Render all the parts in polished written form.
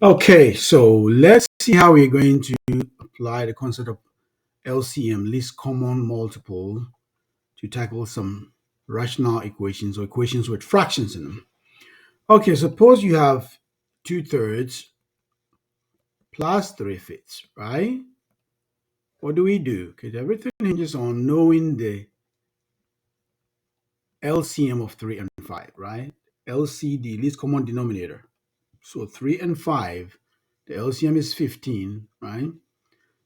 Okay, so let's see how we're going to apply the concept of LCM, least common multiple, to tackle some rational equations or equations with fractions in them. Okay, suppose you have 2/3 plus 3/5, right? What do we do? Because everything hinges on knowing the LCM of 3 and 5, right? LCD, least common denominator. So 3 and 5, the LCM is 15, right?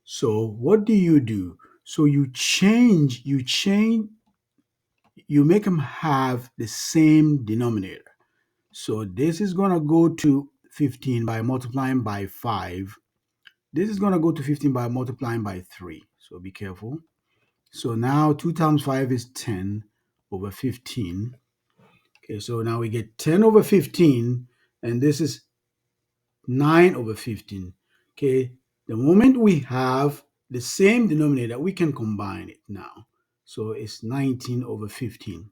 So what do? So you make them have the same denominator. So this is going to go to 15 by multiplying by 5. This is going to go to 15 by multiplying by 3. So be careful. So now 2 times 5 is 10 over 15. Okay, so now we get 10 over 15, and this is 9 over 15. Okay, the moment we have the same denominator, we can combine it now. So it's 19 over 15.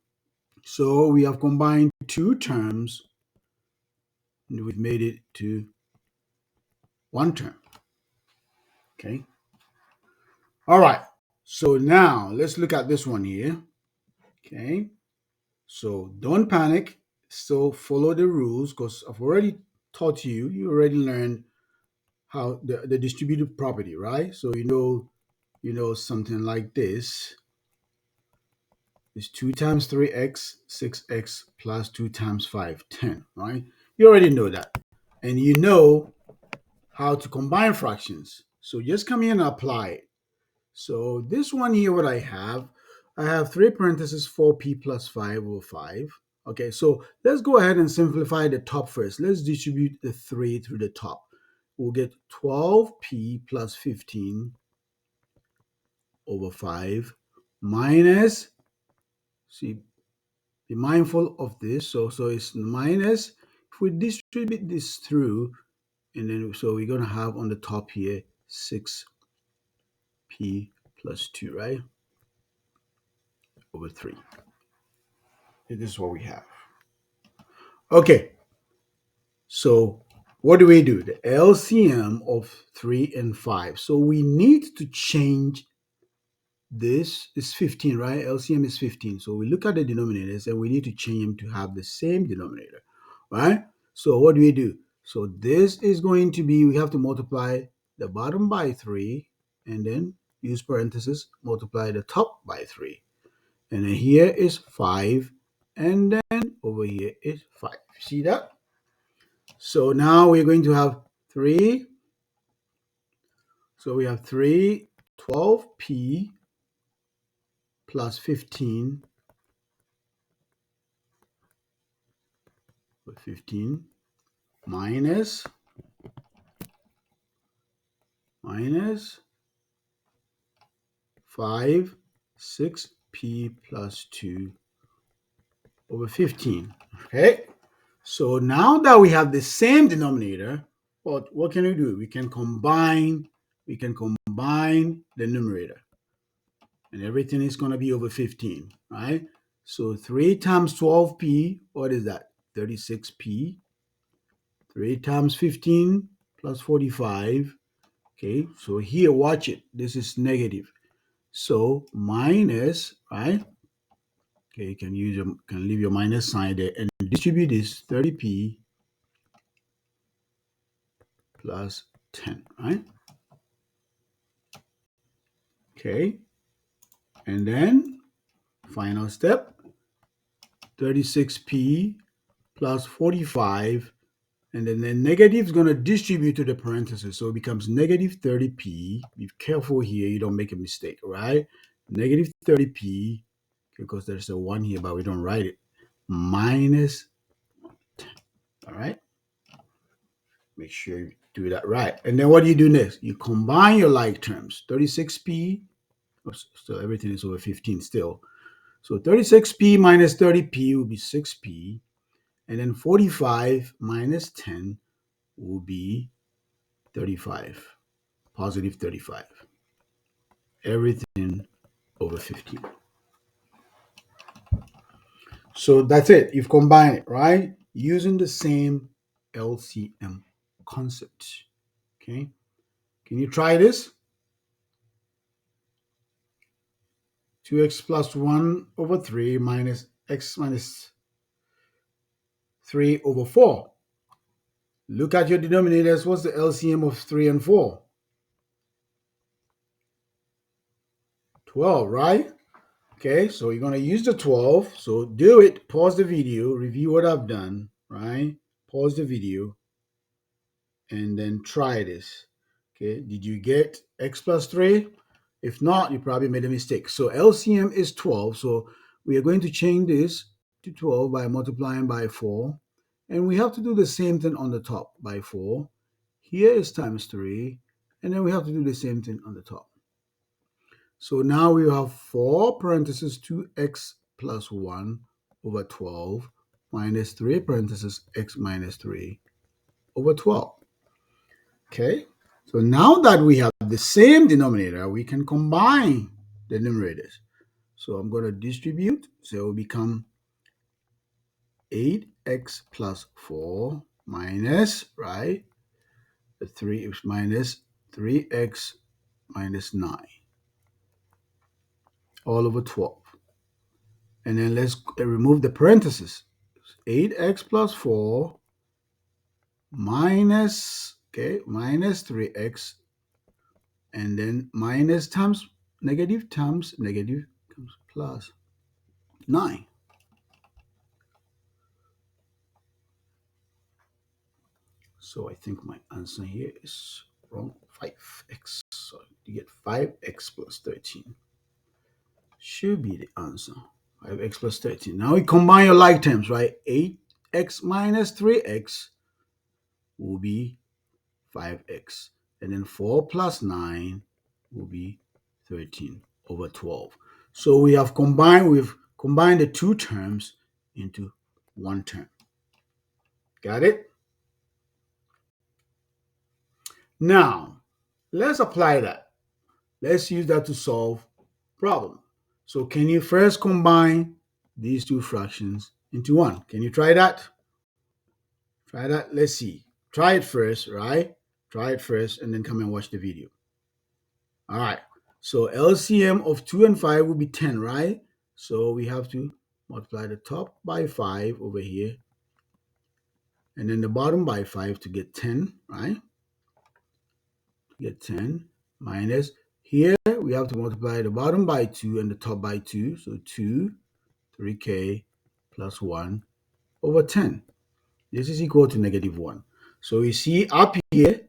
So we have combined two terms, and we've made it to one term. Okay. All right. So now let's look at this one here. Okay. So don't panic. Still follow the rules because I've already taught you. You already learned how the distributive property, right? So you know something like this is 2 times 3x, 6x plus 2 times 5, 10, right? You already know that. And you know how to combine fractions. So just come here and apply it. So this one here, what I have 3 parentheses 4p plus 5 over 5. Okay, so let's go ahead and simplify the top first. Let's distribute the 3 through the top. We'll get 12p plus 15 over 5 minus, see, be mindful of this. So it's minus, if we distribute this through, and then so we're going to have on the top here 6p plus 2, right? Over 3. This is what we have. Okay, so what do we do? The LCM of 3 and 5. So we need to change this is 15, right? LCM is 15. So we look at the denominators and we need to change them to have the same denominator, right? So what do? So this is going to be, we have to multiply the bottom by 3 and then use parentheses, multiply the top by 3. And then here is 5 and then over here is 5. See that? So now we're going to have 3. So we have 3, 12p plus 15 with 15 minus 5, 6p plus 2 over 15. Okay, so now that we have the same denominator, what can we do? We can combine the numerator, and everything is going to be over 15, right? So 3 times 12p, what is that? 36p. 3 times 15 plus 45. Okay, so here, watch it. This is negative. So minus, right? Okay, you can leave your minus sign there and distribute this 30p plus 10, right? Okay, and then final step, 36p plus 45, and then the negative is going to distribute to the parentheses, so it becomes negative 30p. Be careful here, you don't make a mistake, right? Negative 30p, because there's a 1 here, but we don't write it, minus 10, all right? Make sure you do that right. And then what do you do next? You combine your like terms, 36p, so everything is over 15 still. So 36p minus 30p will be 6p, and then 45 minus 10 will be 35, positive 35. Everything over 15. So that's it. You've combined it, right? Using the same LCM. concept. Okay, can you try this? 2x plus 1 over 3 minus x minus 3 over 4. Look at your denominators. What's the LCM of 3 and 4? 12, right? Okay, so you're going to use the 12. So do it. Pause the video. Review what I've done, right? Pause the video and then try this. Okay, did you get x plus 3? If not, you probably made a mistake. So LCM is 12. So we are going to change this to 12 by multiplying by 4. And we have to do the same thing on the top by 4. Here is times 3. And then we have to do the same thing on the top. So now we have 4 parentheses 2x plus 1 over 12 minus 3 parentheses x minus 3 over 12. Okay, so now that we have the same denominator, we can combine the numerators. So I'm going to distribute, so it will become 8x plus 4 minus, right, the 3 is minus 3x minus 9, all over 12. And then let's remove the parentheses. 8x plus 4 minus, okay, minus 3x, and then minus times negative times negative comes plus 9. So I think my answer here is wrong. 5x. So you get 5x plus 13. Should be the answer. 5x plus 13. Now we combine your like terms, right? 8x minus 3x will be 5x. And then 4 plus 9 will be 13 over 12. So we've combined the two terms into one term. Got it? Now, let's apply that. Let's use that to solve problem. So can you first combine these two fractions into one? Can you try that? Try that. Let's see. Try it first, right? Try it first and then come and watch the video. All right. So LCM of 2 and 5 will be 10, right? So we have to multiply the top by 5 over here and then the bottom by 5 to get 10, right? To get 10 minus here we have to multiply the bottom by 2 and the top by 2. So 2, 3k plus 1 over 10. This is equal to negative 1. So you see up here,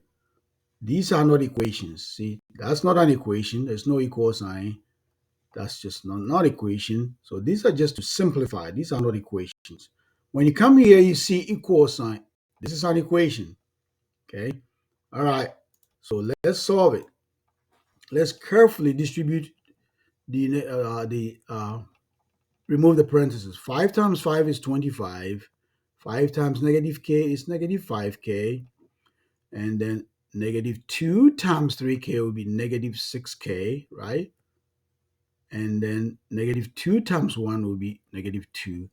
these are not equations. See, that's not an equation. There's no equal sign. That's just not equation. So these are just to simplify. These are not equations. When you come here, you see equal sign. This is an equation. Okay. All right. So let's solve it. Let's carefully distribute remove the parentheses. 5 times 5 is 25. 5 times negative k is negative 5k. And then negative 2 times 3k will be negative 6k, right? And then negative 2 times 1 will be negative 2.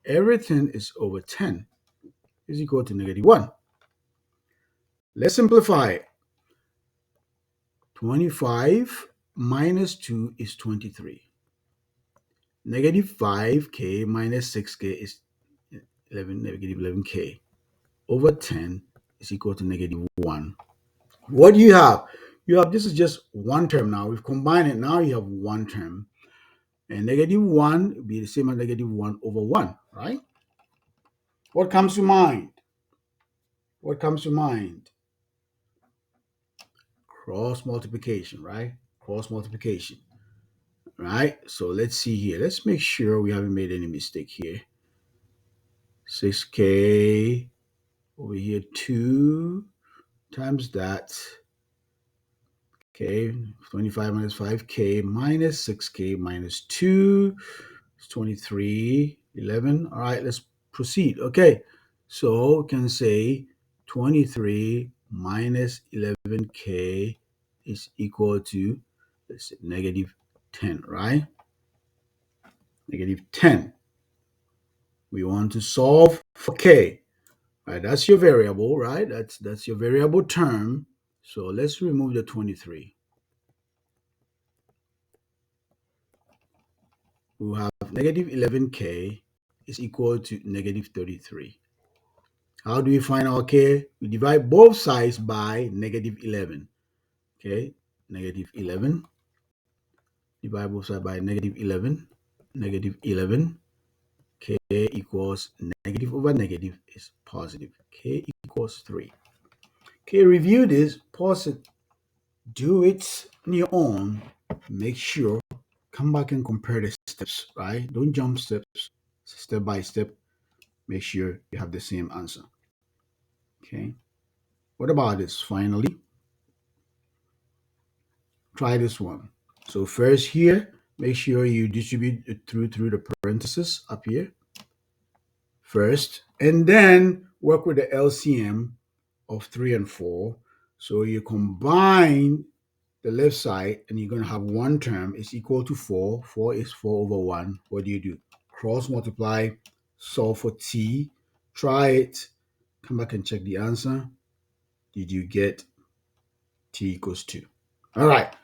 Everything is over 10 is equal to negative 1. Let's simplify. 25 minus 2 is 23. Negative 5k minus 6k is 11, negative 11k. Over 10 is equal to negative 1. What do you have? You have, this is just one term now. We've combined it. Now you have one term. And negative 1 will be the same as negative 1 over 1, right? What comes to mind? What comes to mind? Cross multiplication, right? Cross multiplication, right? So let's see here. Let's make sure we haven't made any mistake here. 6k over here, 2 times that. Okay, 25 minus 5k minus 6k minus 2 is 23, 11. All right, let's proceed. Okay, so we can say 23 minus 11k is equal to, let's say, negative 10, right? Negative 10. We want to solve for k. Right, that's your variable, right? That's your variable term. So let's remove the 23. We'll have negative 11k is equal to negative 33. How do we find our k? We divide both sides by negative 11. Okay, negative 11. Divide both sides by negative 11. Negative 11. K equals negative over negative is positive. K equals 3. Okay, review this, pause it, do it on your own. Make sure, come back and compare the steps, right? Don't jump steps, step by step. Make sure you have the same answer. Okay. What about this? Finally, try this one. So first here, make sure you distribute it through the parentheses up here first, and then work with the LCM of 3 and 4. So you combine the left side and you're going to have one term is equal to 4. 4 is 4 over 1. What do? Cross multiply, solve for t, try it, come back and check the answer. Did you get t equals 2? All right.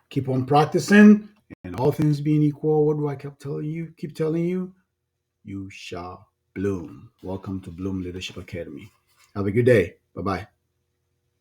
Keep on practicing, and all things being equal, what do I keep telling you? Keep telling you, you shall bloom. Welcome to Bloom Leadership Academy. Have a good day. Bye bye.